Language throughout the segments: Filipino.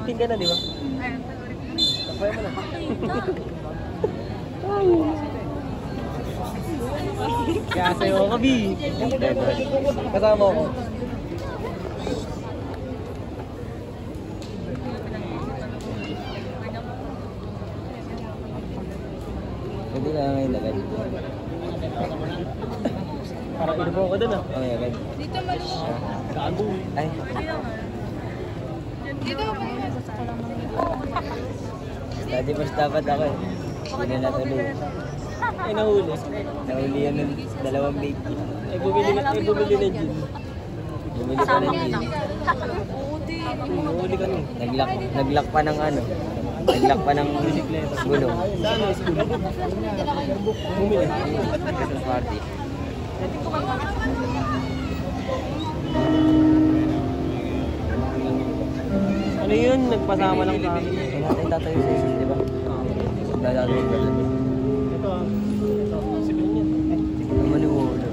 15 ka na, di ba? Tapay mo na. Kaya sa'yo ako, B. Kasama ako. Pwede na ngayon agad. Parang inubo ako dun, ah. Okay, agad. Dito maluwag. Gago. Ay. Dito ka pa yun. Study first dapat ako eh. Hindi na natuloy. Ay, nahuli. Nahuli yun ng 2 bait. Ay, bumili na gin. Bumili pa ng gin. Nahuli ka nun. Naglock pa ng ano. Naglock pa ng gulong. Saan ang school? Bumili. Christmas party. Ano yun? Nagpasama lang sa akin. Kaya natin tatayo sa isis, di ba? Naglalawin ka lang. Ito ah. Ito. Sibil niya. Ang maniwala.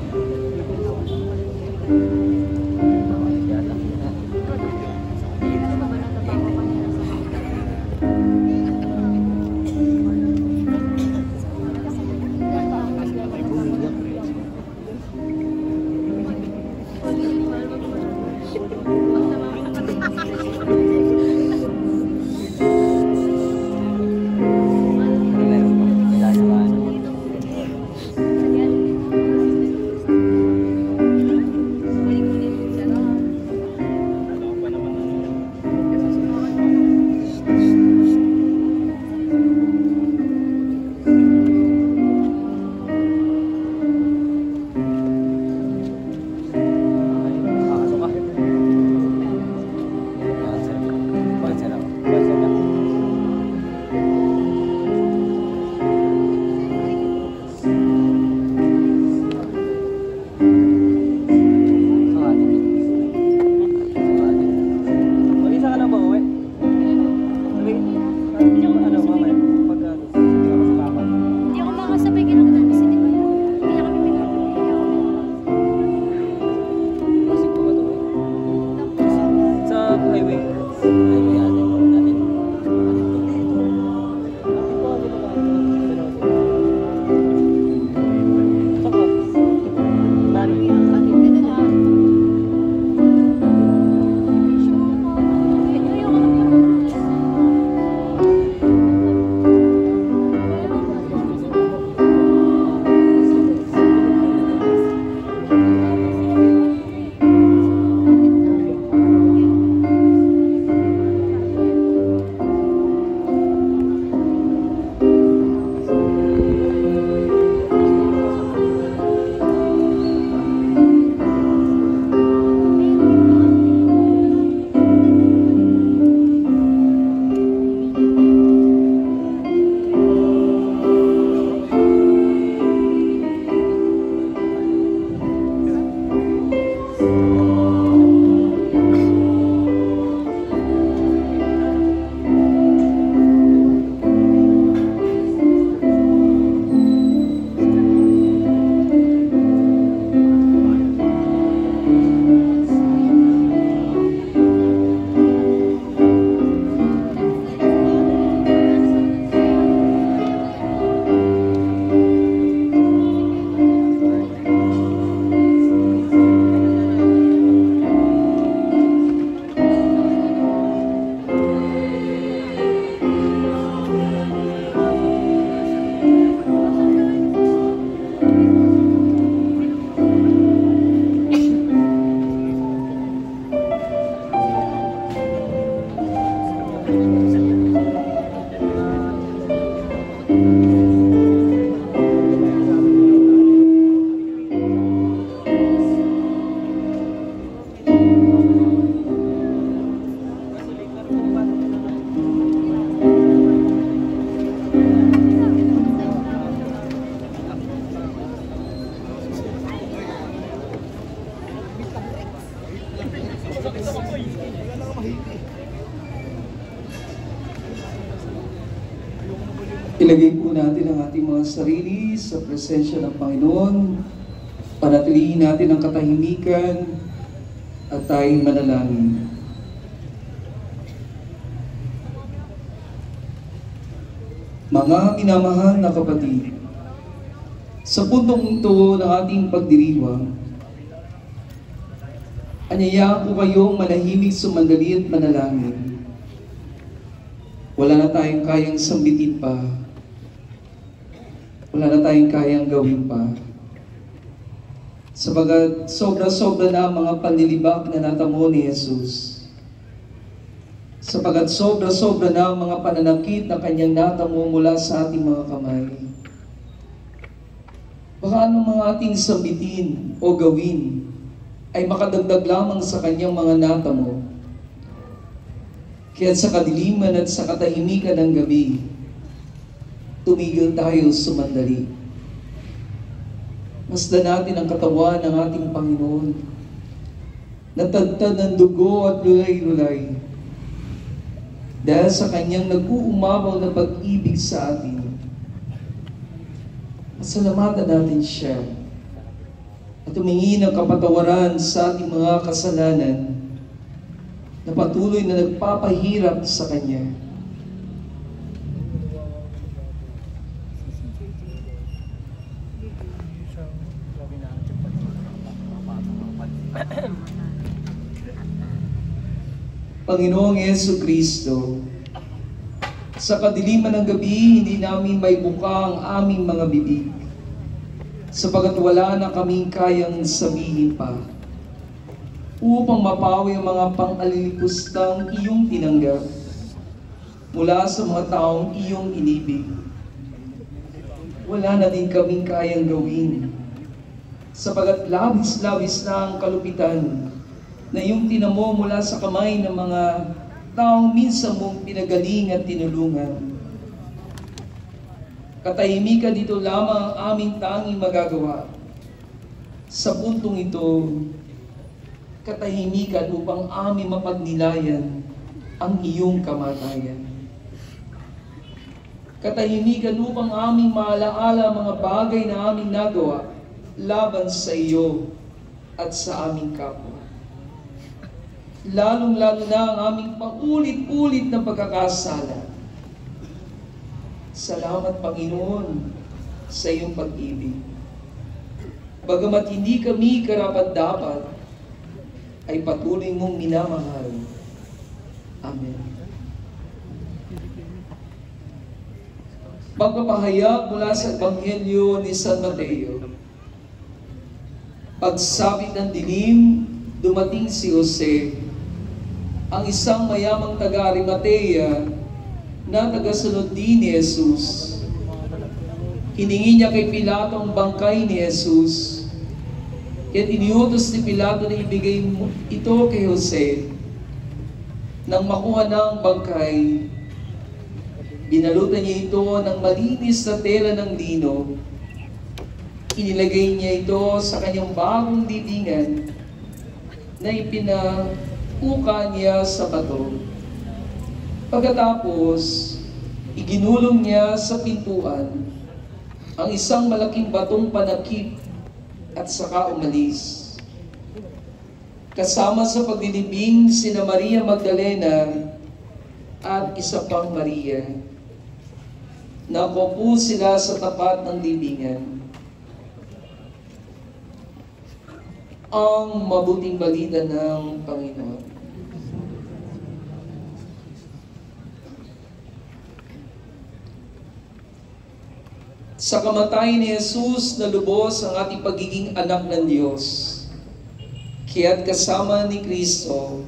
Ilagay po natin ang ating mga sarili sa presensya ng Panginoon. Panatilihin natin ang katahimikan at tayong manalangin. Mga minamahal na kapatid, sa puntong ito ng ating pagdiriwang, anyayaan ko kayong manahimik sumandali at manalangin. Wala na tayong kayang sambitin pa. Wala na tayong kayang gawin pa. Sabagat sobra-sobra na ang mga panlilibak na natamo ni Jesus. Sapagat sobra-sobra na ang mga pananakit na kanyang natamo mula sa ating mga kamay. Baka anong mga ating sambitin o gawin ay makadagdag lamang sa kanyang mga natamo. Kaya sa kadiliman at sa katahimikan ng gabi, tumigil tayo sumandali. Masdan natin ang katawan ng ating Panginoon, natagtad ng dugo at lulay-lulay, dahil sa kanyang nag-uumabaw na pag-ibig sa atin. Pasalamatan natin siya at humingi ng kapatawaran sa ating mga kasalanan na patuloy na nagpapahirap sa kanya. Panginoong Jesucristo, sa kadiliman ng gabi, hindi namin may buka ang aming mga bibig, sapagat wala na kaming kayang sabihin pa, upang mapawi ang mga pang-alilipustang iyong tinanggap mula sa mga taong iyong inibig. Wala na din kaming kayang gawin, sapagat labis-labis na ang kalupitan na iyong tinamo mula sa kamay ng mga taong minsan mong pinagaling at tinulungan. Katahimikan dito lamang ang aming tanging magagawa. Sa puntong ito, katahimikan upang aming mapagnilayan ang iyong kamatayan. Katahimikan upang aming maalaala mga bagay na aming nagawa laban sa iyo at sa aming kapwa. Lalong-lalo na ang aming paulit-ulit na pagkakasala. Salamat, Panginoon, sa iyong pag-ibig. Bagamat hindi kami karapat-dapat, ay patuloy mong minamahal. Amen. Pagpapahayag mula sa Ebanghelyo ni San Mateo. Pagsapit ng dilim, dumating si Jose, ang isang mayamang taga-Arimatea na tagasunod din ni Jesus. Hiningi niya kay Pilato ang bangkay ni Jesus. Kaya iniutos ni Pilato na ibigay ito kay Jose. Nang makuha na ang bangkay, binalutan niya ito ng malinis na tela ng lino. Inilagay niya ito sa kanyang bagong libingan na ipinakuka niya sa bato. Pagkatapos, iginulong niya sa pintuan ang isang malaking batong panakip at saka umalis. Kasama sa paglilibing sina Maria Magdalena at isa pang Maria. Nakaupo sila sa tapat ng libingan. Ang mabuting balita ng Panginoon. Sa kamatayan ni Jesus, nalubos ang ating pagiging anak ng Diyos. Kaya't kasama ni Kristo,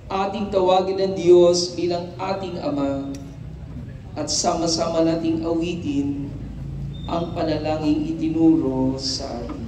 ating tawagin ng Diyos bilang ating Ama at sama-sama nating awitin ang panalangin itinuro sa atin.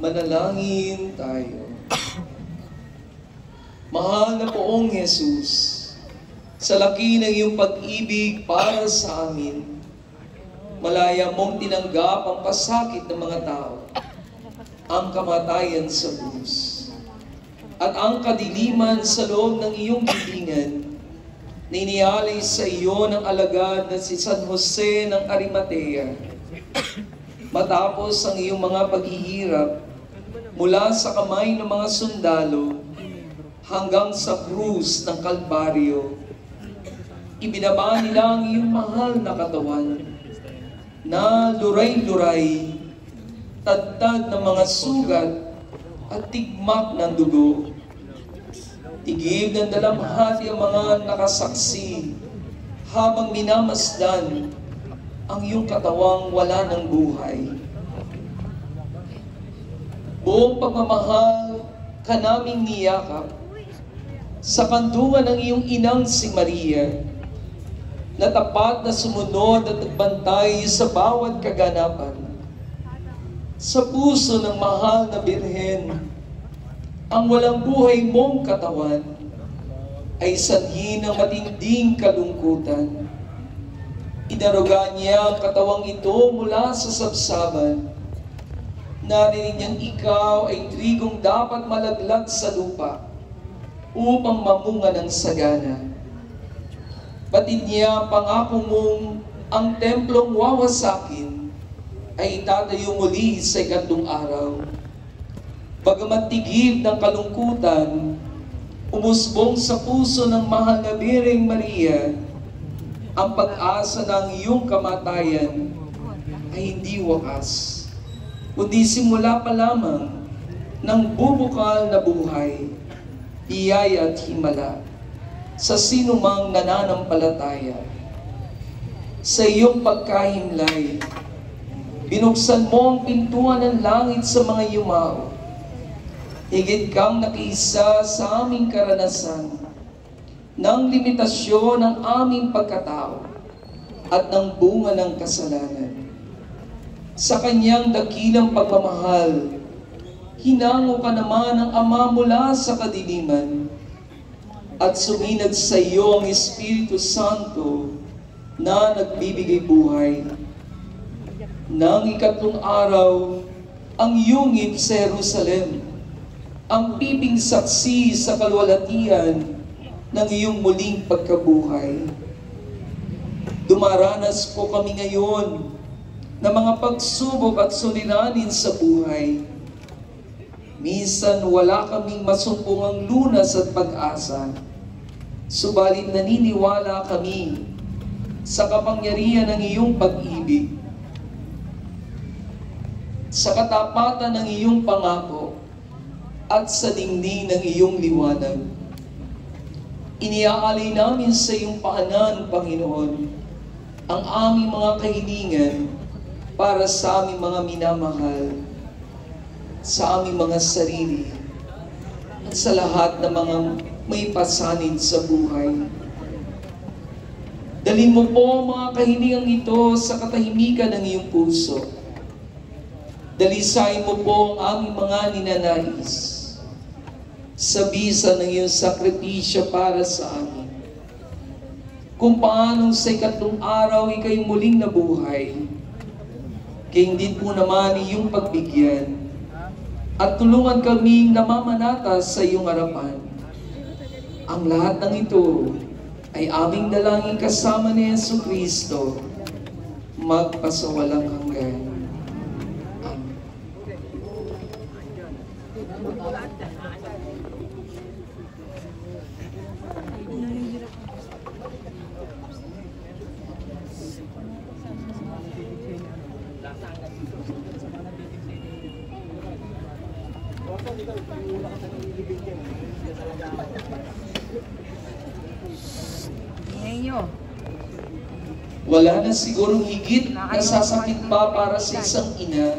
Manalangin tayo. Mahal na Poong Jesus, sa laki ng iyong pag-ibig para sa amin, malaya mong tinanggap ang pasakit ng mga tao, ang kamatayan sa krus, at ang kadiliman sa loob ng iyong libingan, na inialay sa iyo ng alagad na si San Jose ng Arimatea. Matapos ang iyong mga paghihirap, mula sa kamay ng mga sundalo hanggang sa krus ng Kalbaryo, ibinaba nila ang iyong mahal na katawan na luray-luray, tadtad ng mga sugat at tigmak ng dugo. Tigib ng dalamhati ang mga nakasaksi habang minamasdan ang iyong katawang wala ng buhay. Buong pagmamahal ka naming niyakap sa kantungan ng iyong inang si Maria, na tapat na sumunod at nagbantay sa bawat kaganapan. Sa puso ng mahal na Birhen, ang walang buhay mong katawan ay sanhi ng matinding kalungkutan. Inaruga niya ang katawang ito mula sa sabsaban. Narinig niyang ikaw ay trigong dapat malaglag sa lupa upang mamunga ng sagana. Batid niya ang pangako mong ang templong wawasakin ay itatayo muli sa ikatlong araw. Bagamat tigib ng kalungkutan, umusbong sa puso ng mahal na Birheng Maria, ang pag-asa ng iyong kamatayan ay hindi wakas, kundi simula pa lamang ng bubukal na buhay, biyaya at himala sa sinumang nananampalataya. Sa iyong pagkahimlay, binuksan mo ang pintuan ng langit sa mga yumao. Higit kang nakiisa sa aming karanasan ng limitasyon ng aming pagkatao at ng bunga ng kasalanan. Sa kanyang dakilang pagmamahal, hinango ka naman ng Ama mula sa kadiliman at suminag sa iyo ang Espiritu Santo na nagbibigay buhay. Nang ikatlong araw, ang yungib sa Jerusalem, ang piping saksi sa kalwalatian ng iyong muling pagkabuhay. Dumaranas po kami ngayon na mga pagsubok at suliranin sa buhay. Minsan wala kaming masumpungang lunas at pag-asa, subalit naniniwala kami sa kapangyarihan ng iyong pag-ibig, sa katapatan ng iyong pangako, at sa dingding ng iyong liwanag. Iniaalay namin sa iyong paanan, Panginoon, ang aming mga kahilingan para sa aming mga minamahal, sa aming mga sarili, at sa lahat ng mga may pasanid sa buhay. Dalhin mo po mga kahilingang ito sa katahimikan ng iyong puso. Dalisain mo po ang aming mga ninanais sa bisa ng iyong sakripisyo para sa amin. Kung paanong sa ikatlong araw ika'y muling nabuhay, kaya din po naman iyong pagbigyan at tulungan kaming namamanata sa iyong harapan. Ang lahat ng ito ay aming dalangin kasama ni Jesucristo, magpasawalang hanggan. Amen. Wala na sigurong higit na sasakit pa para sa isang ina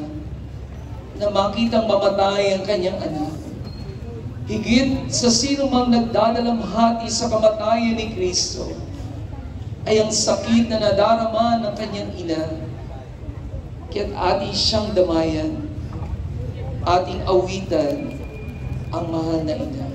na makitang mamatay ang kanyang anak. Higit sa sino mang nagdadalamhati sa kamatayan ni Kristo ay ang sakit na nadarama ng kanyang ina. Kaya't ating siyang damayan, ating awitan ang mahal na ina.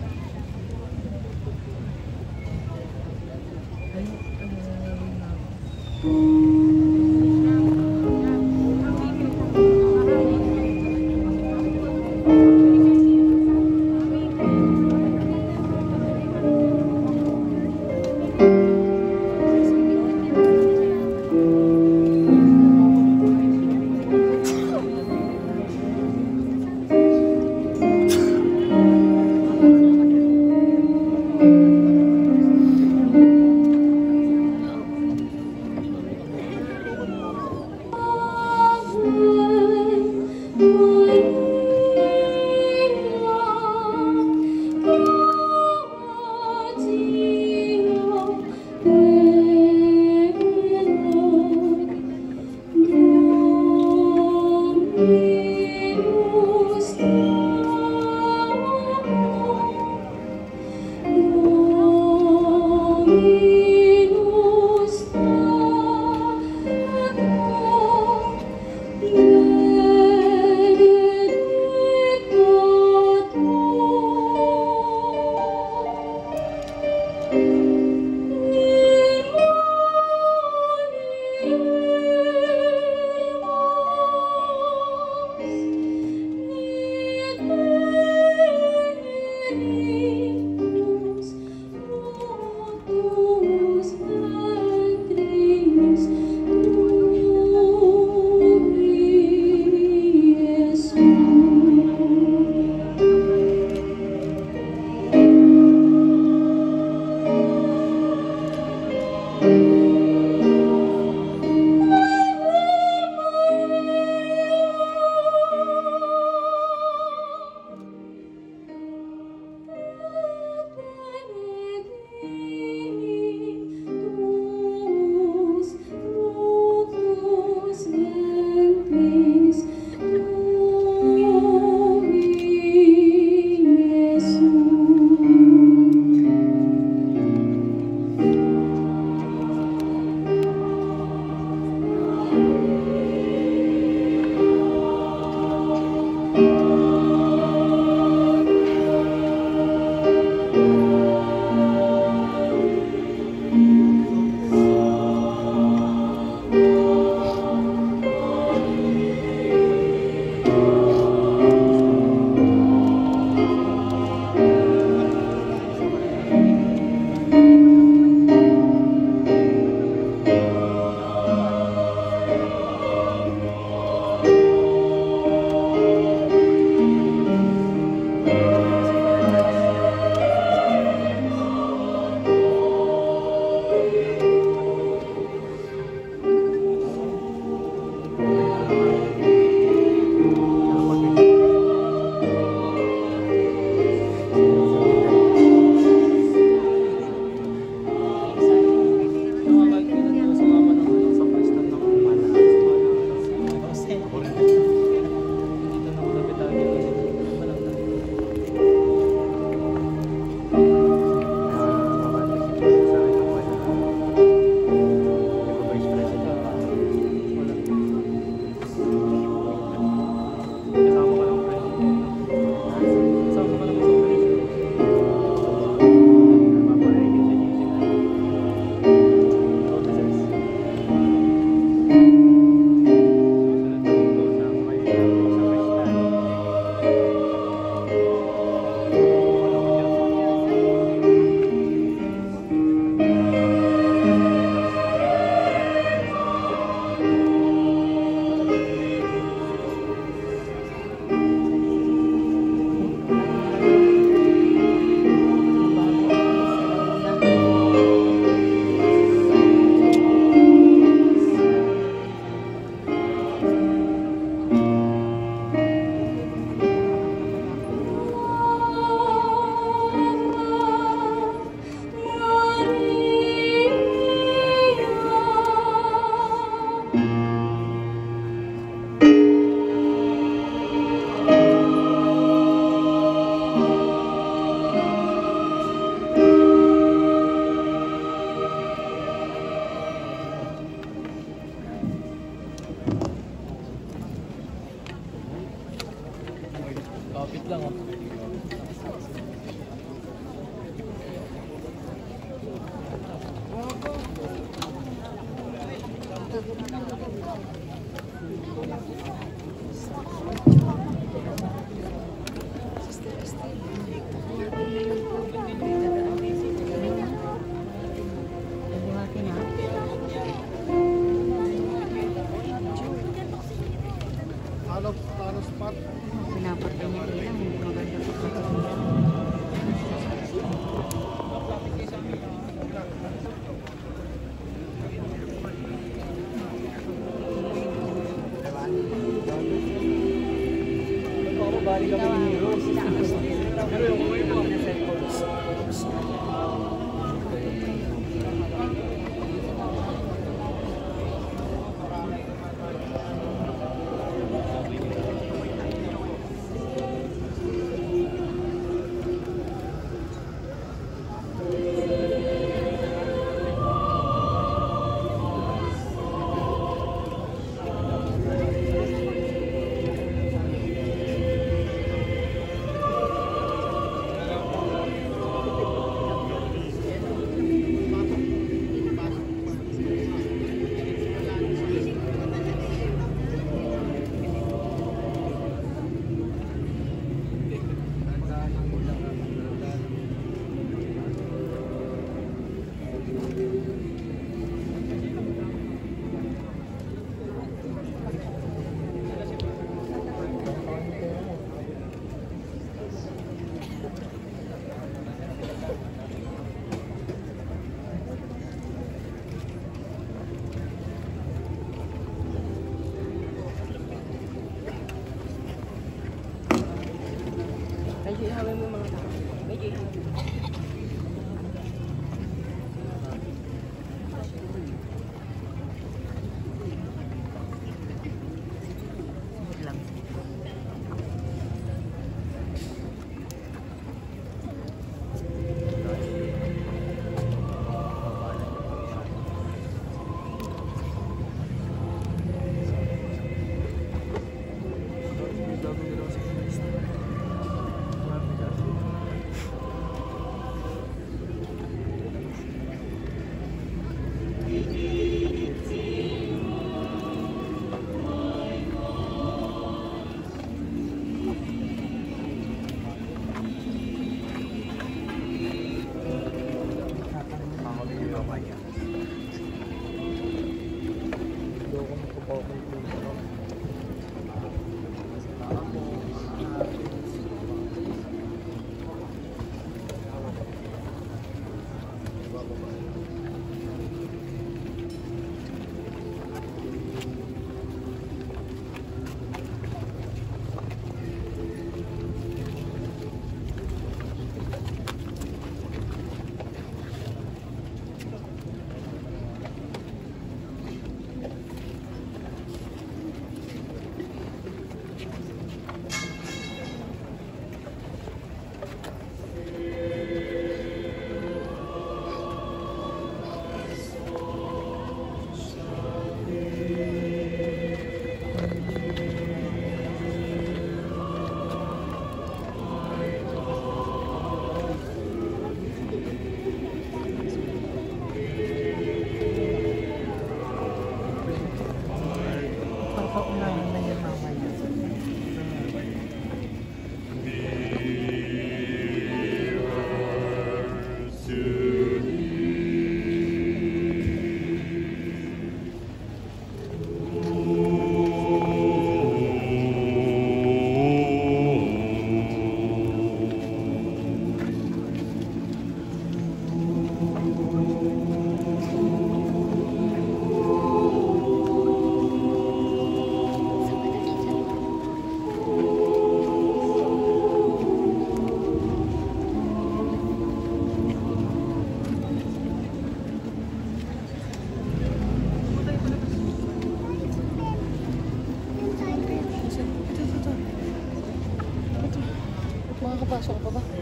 Pasok pa ba?